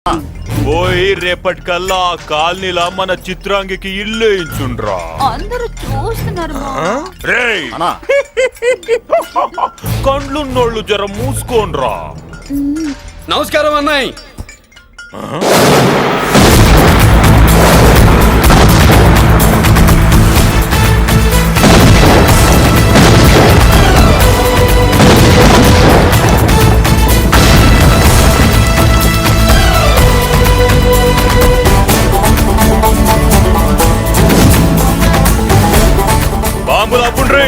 పోయి రేపటికల్లా ఆ కాలనీలా మన చిత్రాంగికి ఇల్లు వేయించుండ్రా. అందరూ చూస్తున్నారు. రేయ్ కండ్లున్నోళ్ళు జర మూసుకోండ్రా. నమస్కారం అన్నాయ్. బాంబులు ఆపుండ్రి.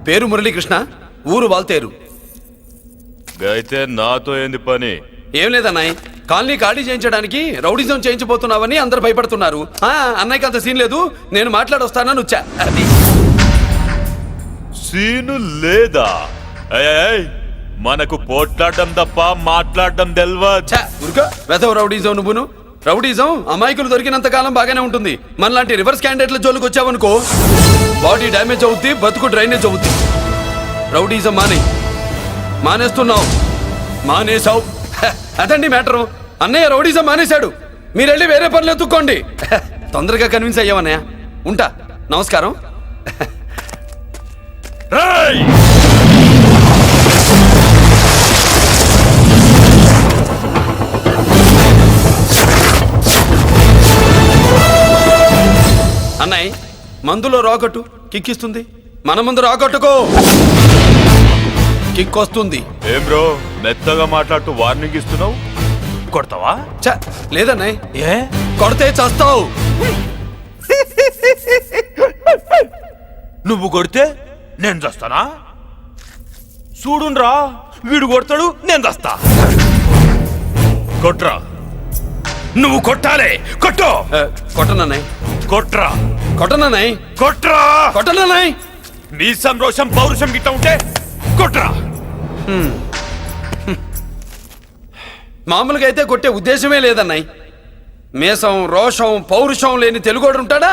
పేరు మురళీకృష్ణ, ఊరు వాల్తేరు. అయితే నాతో ఏంది పని? ఏం లేదన్నాయ్, కాలనీ ఖాళీ చేయించడానికి రౌడిజం చేయించబోతున్నావని అందరు భయపడుతున్నారు. అన్నయ్యకి అంత సీన్ లేదు, నేను మాట్లాడొస్తానని వచ్చా. అది సీను లేదా? మనకు పోట్లాడడం తప్ప మాట్లాడడం తెల్వా. వెధవ రౌడిజం. నువ్వును రౌడిజం అమాయకులు దొరికినంత కాలం బాగానే ఉంటుంది. మనలాంటి రివర్స్ క్యాండిడేట్ల జోలికి వచ్చావనుకో బాడీ డ్యామేజ్ అవుద్ది, బతుకు డ్రైనేజ్ అవుద్ది. రౌడిజం మానేస్తున్నావు, మానేసావు. అదండి మ్యాటరు. అన్నయ్య రౌడిజం మానేశాడు, మీరెళ్ళి వేరే పనులు ఎత్తుక్కోండి. తొందరగా కన్విన్స్ అయ్యావన్నయ్య. ఉంటా, నమస్కారం. అన్నయ్య మందులో రాకట్టు కిక్కిస్తుంది, మన ముందు రాకట్టుకో కిక్ వస్తుంది. ఏం బ్రో మెత్తగా మాట్లాడుతూ వార్నింగ్ ఇస్తున్నావు? కొడతావా? లేదన్నయ్య, ఏ కొడితే చస్తావు. నువ్వు కొడితే నేను చస్తానా? చూడుండ్రా, వీడు కొడతాడు, నేను చస్తా. కొట్రా, నువ్వు కొట్టాలే. కొట్టు. కొట్టనన్నయ్య. కొట్రా. కొట్టనన్నయ్య. కొట్రా. కొట్టనన్నయ్య. నీ సంరోషం పౌరుషం గిట్ట ఉంటే కొట్రా. మామూలుగా అయితే కొట్టే ఉద్దేశమే లేదన్నయ్య. మేషం రోషం పౌరుషం లేని తెలుగోడు ఉంటాడా?